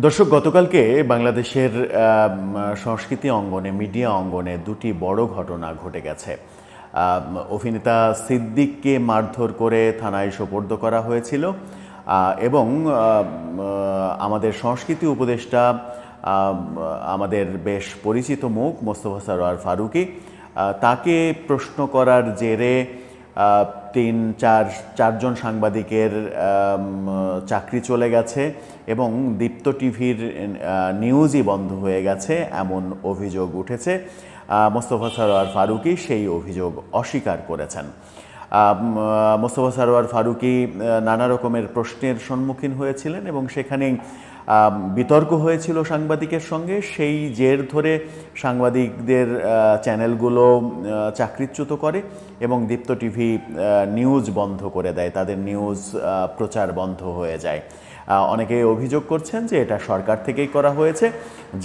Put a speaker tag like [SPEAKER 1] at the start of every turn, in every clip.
[SPEAKER 1] দর্শক, গতকালকে বাংলাদেশের সংস্কৃতি অঙ্গনে, মিডিয়া অঙ্গনে দুটি বড় ঘটনা ঘটে গেছে। অভিনেতা সিদ্দিককে মারধর করে থানায় সোপর্দ করা হয়েছিল এবং আমাদের সংস্কৃতি উপদেষ্টা, আমাদের বেশ পরিচিত মুখ মোস্তফা সরোয়ার ফারুকী, তাকে প্রশ্ন করার জেরে চারজন সাংবাদিকের চাকরি চলে গেছে এবং দীপ্ত টিভির নিউজই বন্ধ হয়ে গেছে এমন অভিযোগ উঠেছে। মোস্তফা সরোয়ার ফারুকী সেই অভিযোগ অস্বীকার করেছেন। মোস্তফা সরোয়ার ফারুকী নানা রকমের প্রশ্নের সম্মুখীন হয়েছিলেন এবং সেখানেই বিতর্ক হয়েছিল সাংবাদিকের সঙ্গে। সেই জের ধরে সাংবাদিকদের চ্যানেলগুলো চাকরিচ্যুত করে এবং দীপ্ত টিভি নিউজ বন্ধ করে দেয়, তাদের নিউজ প্রচার বন্ধ হয়ে যায়। অনেকে অভিযোগ করছেন যে এটা সরকার থেকেই করা হয়েছে,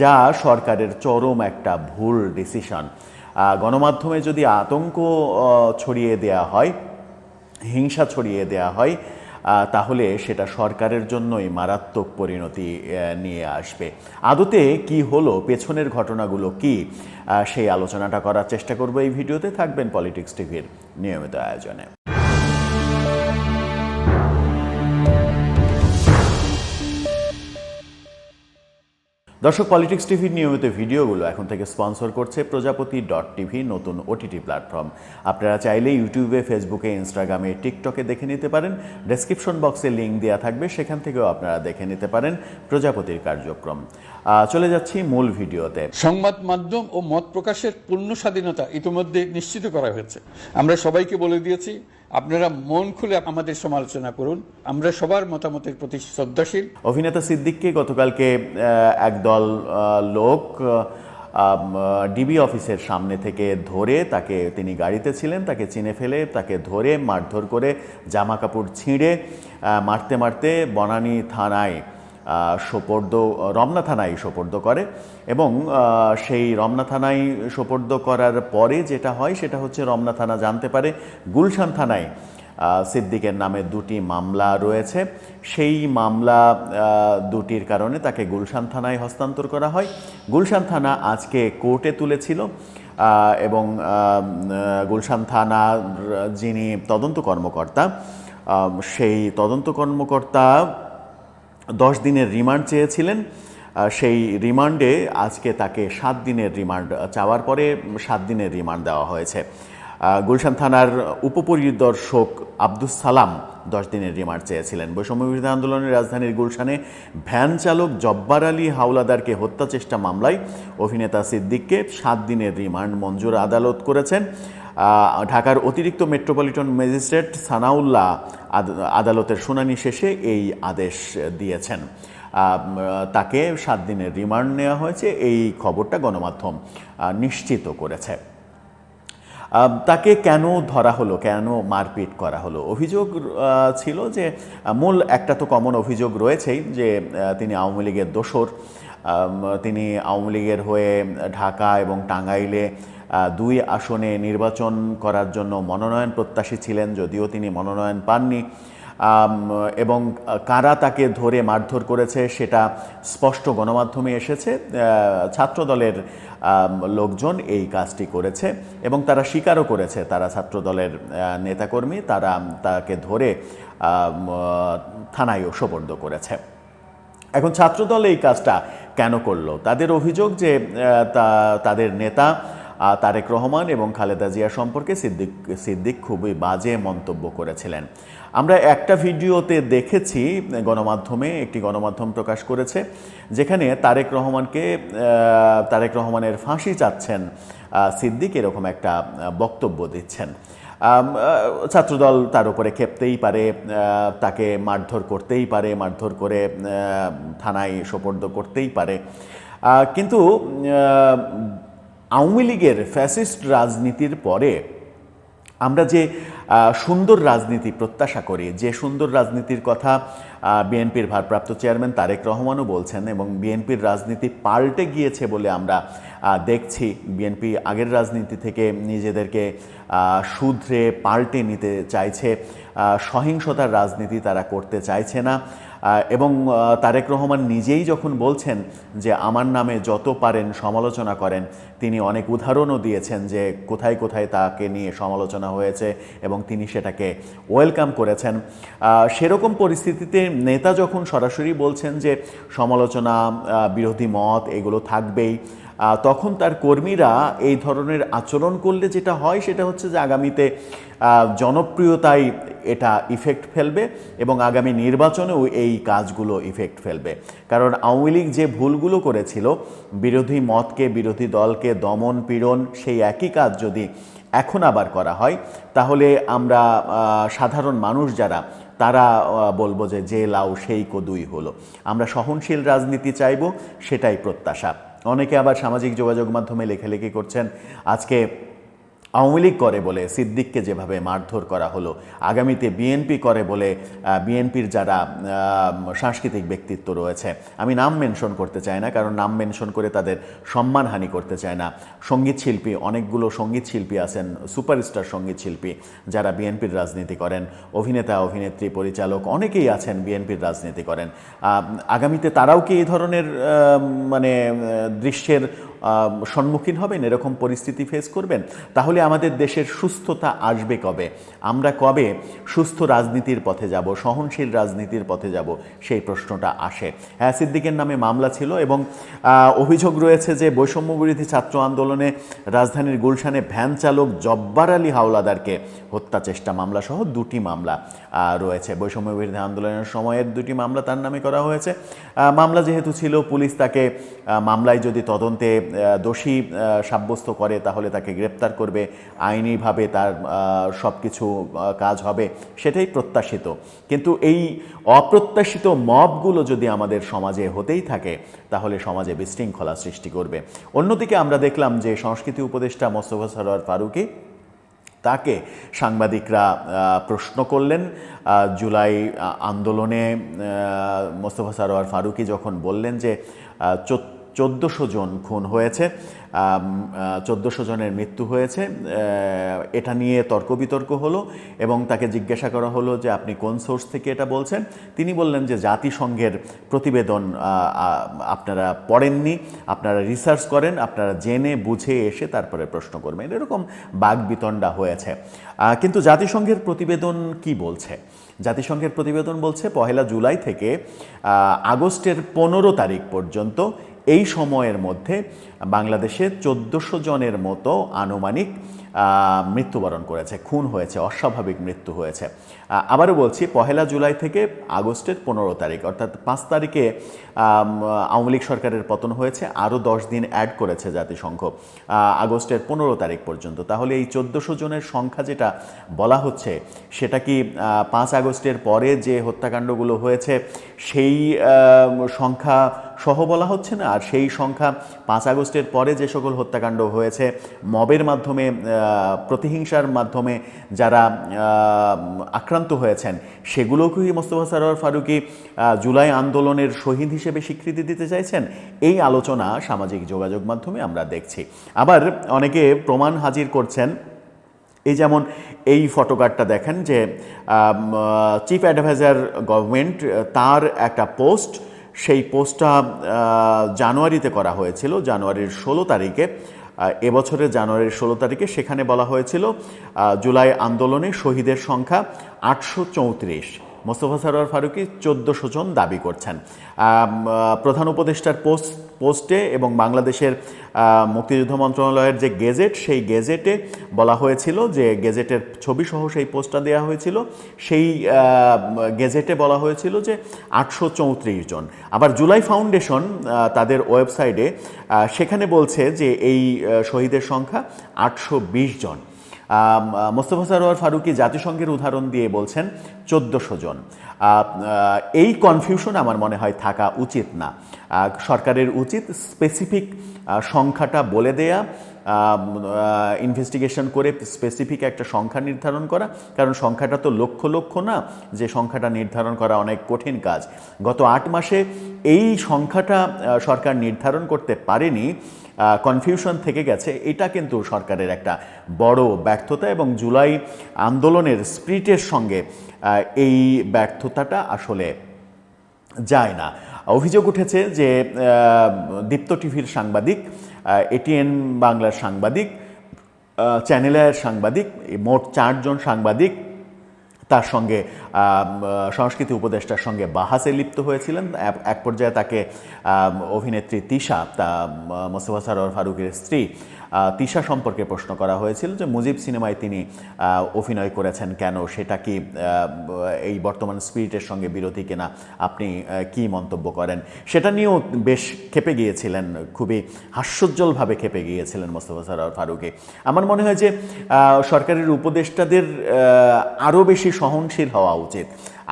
[SPEAKER 1] যা সরকারের চরম একটা ভুল ডিসিশন। গণমাধ্যমে যদি আতঙ্ক ছড়িয়ে দেয়া হয়, হিংসা ছড়িয়ে দেয়া হয়, তাহলে সেটা সরকারের জন্যই মারাত্মক পরিণতি নিয়ে আসবে। আদতে কি হলো, পেছনের ঘটনাগুলো কি, সেই আলোচনাটা করার চেষ্টা করব এই ভিডিওতে। থাকবেন পলিটিক্স টিভির নিয়মিত আয়োজনে। দর্শক, পলিটিক্স টিভির নিয়মিত ভিডিওগুলো এখন থেকে স্পন্সর করছে প্রজাপতি.টিভি, নতুন ওটিটি প্ল্যাটফর্ম। আপনারা চাইলে ইউটিউবে, ফেসবুকে, ইনস্টাগ্রামে, টিকটকে দেখে নিতে পারেন। ডেসক্রিপশন বক্সে লিঙ্ক দেওয়া থাকবে, সেখান থেকেও আপনারা দেখে নিতে পারেন প্রজাপতির কার্যক্রম। চলে যাচ্ছি মূল ভিডিওতে।
[SPEAKER 2] সংবাদ মাধ্যম ও মত প্রকাশের পূর্ণ স্বাধীনতা ইতিমধ্যে নিশ্চিত করা হয়েছে। আমরা সবাইকে বলে দিয়েছি, আপনারা মন খুলে আমাদের সমালোচনা করুন, আমরা সবার মতামতের প্রতি শ্রদ্ধাশীল।
[SPEAKER 1] অভিনেতা সিদ্দিককে গতকালকে একদল লোক ডিবি অফিসের সামনে থেকে ধরে, তিনি গাড়িতে ছিলেন, তাকে চিনে ফেলে তাকে ধরে মারধর করে জামা কাপড় ছিঁড়ে মারতে মারতে বনানী থানায় রমনা থানায় সোপর্দ করে এবং সেই রমনা থানায় সোপর্দ করার পরে যেটা হয় সেটা হচ্ছে, রমনা থানা জানতে পারে গুলশান থানায় সিদ্দিকের নামে দুটি মামলা রয়েছে। সেই মামলা দুটির কারণে তাকে গুলশান থানায় হস্তান্তর করা হয়। গুলশান থানা আজকে কোর্টে তুলেছিল এবং গুলশান থানার যিনি তদন্ত কর্মকর্তা, সেই তদন্ত কর্মকর্তা 10 দিনের রিমান্ড চেয়েছিলেন। সেই রিমান্ডে আজকে তাকে 7 দিনের রিমান্ড চাওয়ার পরে 7 দিনের রিমান্ড দেওয়া হয়েছে। গুলশান থানার উপপরিদর্শক আব্দুস সালাম 10 দিনের রিমান্ড চেয়েছিলেন। বৈষম্যবিরোধী আন্দোলনের রাজধানীর গুলশানে ভ্যান চালক জব্বার আলী হাওলাদারকে হত্যা চেষ্টা মামলায় অভিনেতা সিদ্দিককে 7 দিনের রিমান্ড মঞ্জুর আদালত করেছেন। ঢাকার অতিরিক্ত মেট্রোপলিটন ম্যাজিস্ট্রেট সানাউল্লাহ আদালতের শুনানি শেষে এই আদেশ দিয়েছেন। তাকে 7 দিনের রিমান্ড নেওয়া হয়েছে, এই খবরটা গণমাধ্যম নিশ্চিত করেছে। তাকে কেন ধরা হলো, কেন মারপিট করা হলো? অভিযোগ ছিল যে, মূল একটা তো কমন অভিযোগ রয়েছেই যে তিনি আওয়ামী লীগের দোসর। তিনি আওয়ামী লীগের হয়ে ঢাকা এবং টাঙ্গাইলে 2 আসনে নির্বাচন করার জন্য মনোনয়ন প্রত্যাশী ছিলেন, যদিও তিনি মনোনয়ন পাননি। এবং কারা তাকে ধরে মারধর করেছে সেটা স্পষ্ট গণমাধ্যমে এসেছে। ছাত্রদলের লোকজন এই কাজটি করেছে এবং তারা স্বীকারও করেছে, তারা ছাত্রদলের নেতাকর্মী, তারা তাকে ধরে থানায়ও সোপর্দ করেছে। এখন ছাত্রদল এই কাজটা কেন করলো? তাদের অভিযোগ যে তাদের নেতা তারেক রহমান এবং খালেদা জিয়া সম্পর্কে সিদ্দিক খুবই বাজে মন্তব্য করেছিলেন। আমরা একটা ভিডিওতে দেখেছি, একটি গণমাধ্যম প্রকাশ করেছে, যেখানে তারেক রহমানের ফাঁসি চাচ্ছেন সিদ্দিক, এরকম একটা বক্তব্য দিচ্ছেন। ছাত্রদল তার উপরে ক্ষেপতেই পারে, তাকে মারধর করতেই পারে, মারধর করে থানায় সোপর্দ করতেই পারে। কিন্তু আওয়ামী লীগের ফ্যাসিস্ট রাজনীতির পরে আমরা যে সুন্দর রাজনীতি প্রত্যাশা করি, যে সুন্দর রাজনীতির কথা বিএনপির ভারপ্রাপ্ত চেয়ারম্যান তারেক রহমানও বলছেন, এবং বিএনপির রাজনীতি পাল্টে গিয়েছে বলে আমরা দেখছি। বিএনপি আগের রাজনীতি থেকে নিজেদেরকে শুধরে পাল্টে নিতে চাইছে, সহিংসতার রাজনীতি তারা করতে চাইছে না। এবং তারেক রহমান নিজেই যখন বলছেন যে আমার নামে যত পারেন সমালোচনা করেন, তিনি অনেক উদাহরণও দিয়েছেন যে কোথায় কোথায় তাকে নিয়ে সমালোচনা হয়েছে এবং তিনি সেটাকে ওয়েলকাম করেছেন। সেরকম পরিস্থিতিতে নেতা যখন সরাসরি বলছেন যে সমালোচনা, বিরোধী মত এগুলো থাকবেই, তখন তার কর্মীরা এই ধরনের আচরণ করলে যেটা হয় সেটা হচ্ছে যে আগামীতে জনপ্রিয়তায় এটা ইফেক্ট ফেলবে এবং আগামী নির্বাচনেও এই কাজগুলো ইফেক্ট ফেলবে। কারণ আওয়ামী লীগ যে ভুলগুলো করেছিল, বিরোধী মতকে, বিরোধী দলকে দমন পীড়ন, সেই একই কাজ যদি এখন আবার করা হয় তাহলে আমরা সাধারণ মানুষ যারা, তারা বলবো যে লাউ সেই কদুই হলো। আমরা সহনশীল রাজনীতি চাইব, সেটাই প্রত্যাশা। অনেকে আবার সামাজিক যোগাযোগ মাধ্যমে লেখালেখি করছেন, আজকে আওয়ামী লীগ করে বলে সিদ্দিককে যেভাবে মারধর করা হলো, আগামীতে বিএনপি করে বলে বিএনপির যারা সাংস্কৃতিক ব্যক্তিত্ব রয়েছে, আমি নাম মেনশন করতে চাই না, কারণ নাম মেনশন করে তাদের সম্মানহানি করতে চায় না। সঙ্গীত শিল্পী, অনেকগুলো সঙ্গীত শিল্পী আছেন, সুপারস্টার সঙ্গীত শিল্পী যারা বিএনপির রাজনীতি করেন, অভিনেতা, অভিনেত্রী, পরিচালক অনেকেই আছেন বিএনপির রাজনীতি করেন। আগামীতে তারাও কি এই ধরনের দৃশ্যের সম্মুখীন হবেন, এরকম পরিস্থিতি ফেস করবেন? তাহলে আমাদের দেশের সুস্থতা আসবে কবে? আমরা কবে সুস্থ রাজনীতির পথে যাব, সহনশীল রাজনীতির পথে যাব, সেই প্রশ্নটা আসে। হ্যাঁ, সিদ্দিকের নামে মামলা ছিল এবং অভিযোগ রয়েছে যে বৈষম্য বিরোধী ছাত্র আন্দোলনে রাজধানীর গুলশানে ভ্যান চালক জব্বার আলী হাওলাদারকে হত্যা চেষ্টা মামলা সহ 2টি মামলা রয়েছে। বৈষম্য বিরোধী আন্দোলনের সময়ের 2টি মামলা তার নামে করা হয়েছে। মামলা যেহেতু ছিল, পুলিশ তাকে মামলায় যদি তদন্তে দোষী সাব্যস্ত করে তাহলে তাকে গ্রেপ্তার করবে, আইনিভাবে তার সব কিছু কাজ হবে, সেটাই প্রত্যাশিত। কিন্তু এই অপ্রত্যাশিত মবগুলো যদি আমাদের সমাজে হতেই থাকে তাহলে সমাজে বিশৃঙ্খলা সৃষ্টি করবে। অন্যদিকে আমরা দেখলাম যে সংস্কৃতি উপদেষ্টা মোস্তফা সরোয়ার ফারুকী, তাকে সাংবাদিকরা প্রশ্ন করলেন জুলাই আন্দোলনে। মোস্তফা সরোয়ার ফারুকী যখন বললেন যে 1400 জন খুন হয়েছে, 1400 জনের মৃত্যু হয়েছে, এটা নিয়ে তর্ক বিতর্ক হলো এবং তাকে জিজ্ঞাসা করা হলো যে আপনি কোন সোর্স থেকে এটা বলছেন। তিনি বললেন যে জাতিসংঘের প্রতিবেদন আপনারা পড়েননি, আপনারা রিসার্চ করেন, আপনারা জেনে বুঝে এসে তারপরে প্রশ্ন করবেন। এরকম বাকবিতণ্ডা হয়েছে। কিন্তু জাতিসংঘের প্রতিবেদন কি বলছে? জাতিসংঘের প্রতিবেদন বলছে 1 জুলাই থেকে আগস্টের 15 তারিখ পর্যন্ত এই সময়ের মধ্যে বাংলাদেশে 1400 জনের মতো আনুমানিক মৃত্যুবরণ করেছে, খুন হয়েছে, অস্বাভাবিক মৃত্যু হয়েছে। আবারও বলছি, 1 জুলাই থেকে আগস্টের 15 তারিখ, অর্থাৎ 5 তারিখে আওয়ামী লীগ সরকারের পতন হয়েছে, আরও 10 দিন অ্যাড করেছে জাতিসংঘ আগস্টের 15 তারিখ পর্যন্ত। তাহলে এই 1400 জনের সংখ্যা যেটা বলা হচ্ছে, সেটা কি 5 আগস্টের পরে যে হত্যাকাণ্ডগুলো হয়েছে সেই সংখ্যা সহ বলা হচ্ছে না? আর সেই সংখ্যা 5 আগস্টের পরে যে সকল হত্যাকাণ্ড হয়েছে, মবের মাধ্যমে, প্রতিহিংসার মাধ্যমে যারা আক্রান্ত হয়েছেন, সেগুলোকে কি মোস্তফা সরোয়ার ফারুকী জুলাই আন্দোলনের শহীদ হিসেবে স্বীকৃতি দিতে চাইছেন? এই আলোচনা সামাজিক যোগাযোগ মাধ্যমে আমরা দেখছি। আবার অনেকে প্রমাণ হাজির করছেন। এই যেমন এই ফটোকার্ডটা দেখেন যে চিফ অ্যাডভাইজার গভর্নমেন্ট, তার একটা পোস্ট, সেই পোস্টটা জানুয়ারিতে করা হয়েছিল, জানুয়ারির 16 তারিখে, এবছরের জানুয়ারির 16 তারিখে। সেখানে বলা হয়েছিল জুলাই আন্দোলনে শহীদের সংখ্যা 834। মোস্তফা সরোয়ার ফারুকী 1400 জন দাবি করছেন। প্রধান উপদেষ্টার পোস্টে এবং বাংলাদেশের মুক্তিযুদ্ধ মন্ত্রণালয়ের যে গেজেট, সেই গেজেটে বলা হয়েছিল, যে গেজেটের ছবি সহ সেই পোস্টটা দেওয়া হয়েছিল, সেই গেজেটে বলা হয়েছিল যে 834 জন। আবার জুলাই ফাউন্ডেশন তাদের ওয়েবসাইটে সেখানে বলছে যে এই শহীদের সংখ্যা 820 জন। মোস্তফা সরোয়ার ফারুকী জাতিসংঘের উদাহরণ দিয়ে বলছেন 1400 জন। এই কনফিউশন আমার মনে হয় থাকা উচিত না। সরকারের উচিত স্পেসিফিক সংখ্যাটা বলে দেয়া, ইনভেস্টিগেশন করে স্পেসিফিক একটা সংখ্যা নির্ধারণ করা। কারণ সংখ্যাটা তো লক্ষ লক্ষ না, যে সংখ্যাটা নির্ধারণ করা অনেক কঠিন কাজ। গত 8 মাসে এই সংখ্যাটা সরকার নির্ধারণ করতে পারেনি, কনফিউশন থেকে গেছে। এটা কিন্তু সরকারের একটা বড় ব্যর্থতা এবং জুলাই আন্দোলনের স্পিরিটের সঙ্গে এই ব্যর্থতাটা আসলে যায় না। অভিযোগ উঠেছে যে দীপ্ত টিভির সাংবাদিক, এটিএন বাংলার সাংবাদিক, চ্যানেল আইয়ের সাংবাদিক, মোট 4 জন সাংবাদিক তার সঙ্গে সংস্কৃতি উপদেষ্টার সঙ্গে বাহাসে লিপ্ত হয়েছিলেন। এক পর্যায়ে তাকে অভিনেত্রী তিশা, মোস্তফা সরোয়ার ফারুকের স্ত্রী তিশা সম্পর্কে প্রশ্ন করা হয়েছিল যে মুজিব সিনেমায় তিনি অভিনয় করেছেন কেন, সেটা কি এই বর্তমান স্পিরিটের সঙ্গে বিরোধী কিনা, আপনি কি মন্তব্য করেন, সেটা নিয়েও বেশ ক্ষেপে গিয়েছিলেন, খুবই হাস্যোজ্জ্বলভাবে ক্ষেপে গিয়েছিলেন মোস্তফা সরোয়ার ফারুকে। আমার মনে হয় যে সরকারের উপদেষ্টাদের আরও বেশি সহনশীল হওয়া উচিত,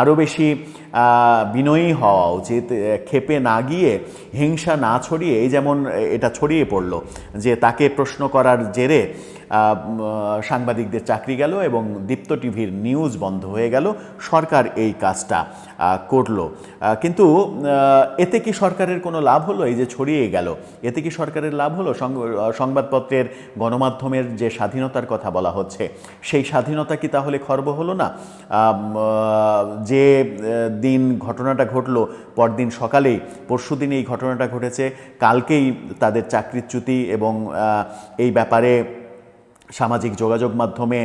[SPEAKER 1] আরও বেশি বিনয়ী হওয়া উচিত, ক্ষেপে না গিয়ে হিংসা না ছড়িয়ে, এই যেমন এটা ছড়িয়ে পড়ল যে তাকে প্রশ্ন করার জেরে সাংবাদিকদের চাকরি গেল এবং দীপ্ত টিভির নিউজ বন্ধ হয়ে গেল। সরকার এই কাজটা করলো, কিন্তু এতে কি সরকারের কোনো লাভ হলো? এই যে ছড়িয়ে গেল, এতে কি সরকারের লাভ হলো? সংবাদপত্রের, গণমাধ্যমের যে স্বাধীনতার কথা বলা হচ্ছে, সেই স্বাধীনতা কি তাহলে খর্ব হলো না? যে দিন ঘটনাটা ঘটলো, পরদিন সকালেই, পরশুদিন এই ঘটনাটা ঘটেছে, কালকেই তাদের চাকরিচ্যুতি এবং এই ব্যাপারে সামাজিক যোগাযোগ মাধ্যমে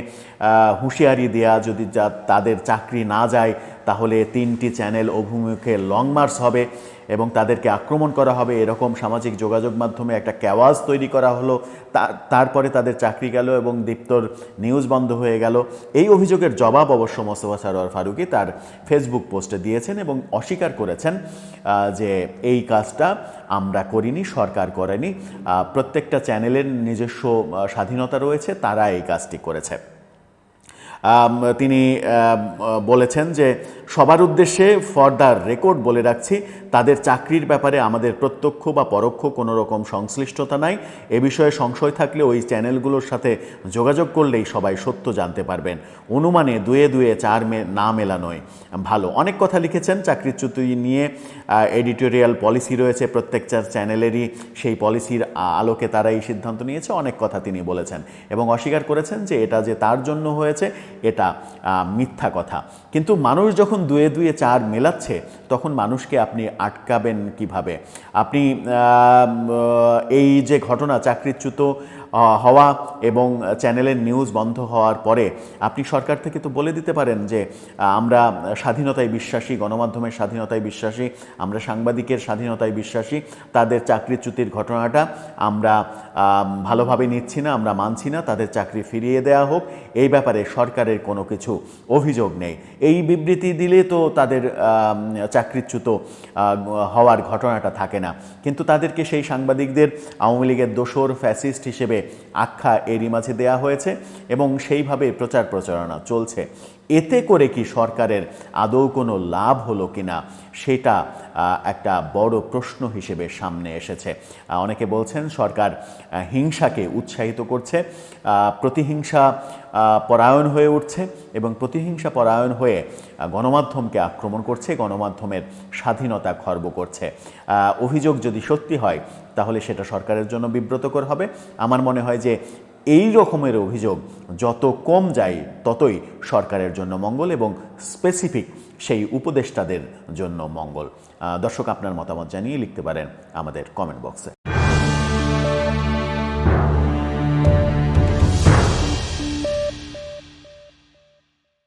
[SPEAKER 1] হুঁশিয়ারি দেয়া, যদি তাদের চাকরি না যায় তাহলে 3টি চ্যানেল অভিমুখে লং মার্চ হবে এবং তাদেরকে আক্রমণ করা হবে, এরকম সামাজিক যোগাযোগ মাধ্যমে একটা ক্যাওয়াজ তৈরি করা হলো। তারপরে তাদের চাকরি গেল এবং দীপ্তর নিউজ বন্ধ হয়ে গেল। এই অভিযোগের জবাব অবশ্য মোস্তফা সরোয়ার ফারুকী তার ফেসবুক পোস্টে দিয়েছেন এবং অস্বীকার করেছেন যে এই কাজটা আমরা করিনি, সরকার করেনি, প্রত্যেকটা চ্যানেলের নিজস্ব স্বাধীনতা রয়েছে, তারা এই কাজটি করেছে। তিনি বলেছেন যে সবার উদ্দেশ্যে ফর দ্য রেকর্ড বলে রাখছি, তাদের চাকরির ব্যাপারে আমাদের প্রত্যক্ষ বা পরোক্ষ কোনো রকম সংশ্লিষ্টতা নাই। এ বিষয়ে সংশয় থাকলে ওই চ্যানেলগুলোর সাথে যোগাযোগ করলেই সবাই সত্য জানতে পারবেন। অনুমানে 2-2 4 না মেলানোয় ভালো। অনেক কথা লিখেছেন চাকরিচ্যুতি নিয়ে, এডিটোরিয়াল পলিসি রয়েছে প্রত্যেক চ্যানেলেরই, সেই পলিসির আলোকে তারা এই সিদ্ধান্ত নিয়েছে, অনেক কথা তিনি বলেছেন এবং অস্বীকার করেছেন যে এটা যে তার জন্য হয়েছে এটা মিথ্যা কথা। কিন্তু মানুষ যখন 2-2 4 মেলাচ্ছে তখন মানুষকে আপনি আটকাবেন কিভাবে? আপনি এই যে ঘটনা, চাকরিচ্যুত হওয়া এবং চ্যানেলের নিউজ বন্ধ হওয়ার পরে আপনি সরকার থেকে তো বলে দিতে পারেন যে আমরা স্বাধীনতায় বিশ্বাসী, গণমাধ্যমের স্বাধীনতায় বিশ্বাসী, আমরা সাংবাদিকের স্বাধীনতায় বিশ্বাসী, তাদের চাকরিচ্যুতির ঘটনাটা আমরা ভালোভাবে নিচ্ছি না, আমরা মানছি না, তাদের চাকরি ফিরিয়ে দেওয়া হোক, এই ব্যাপারে সরকারের কোনো কিছু অভিযোগ নেই। এই বিবৃতি দিলে তো তাদের চাকরিচ্যুত হওয়ার ঘটনাটা থাকে না। কিন্তু তাদেরকে, সেই সাংবাদিকদের আওয়ামী লীগের দোসর, ফ্যাসিস্ট হিসেবে আখ্যা এরই মাঝে দেয়া হয়েছে এবং সেইভাবে প্রচার প্রচারণা চলছে। এতে করে কি সরকারের আদৌ কোনো লাভ হলো কিনা, সেটা একটা বড় প্রশ্ন হিসেবে সামনে এসেছে। অনেকে বলছেন সরকার হিংসাকে উৎসাহিত করছে, প্রতিহিংসা পরায়ণ হয়ে উঠছে এবং প্রতিহিংসা পরায়ণ হয়ে গণমাধ্যমকে আক্রমণ করছে, গণমাধ্যমের স্বাধীনতা খর্ব করছে। অভিযোগ যদি সত্যি হয় তাহলে সেটা সরকারের জন্য বিব্রতকর হবে। আমার মনে হয় যে এই রকমের অভিযোগ যত কম যায় ততই সরকারের জন্য মঙ্গল এবং স্পেসিফিক সেই উপদেষ্টাদের জন্য মঙ্গল। দর্শক, আপনার মতামত জানিয়ে লিখতে পারেন আমাদের কমেন্ট বক্সে।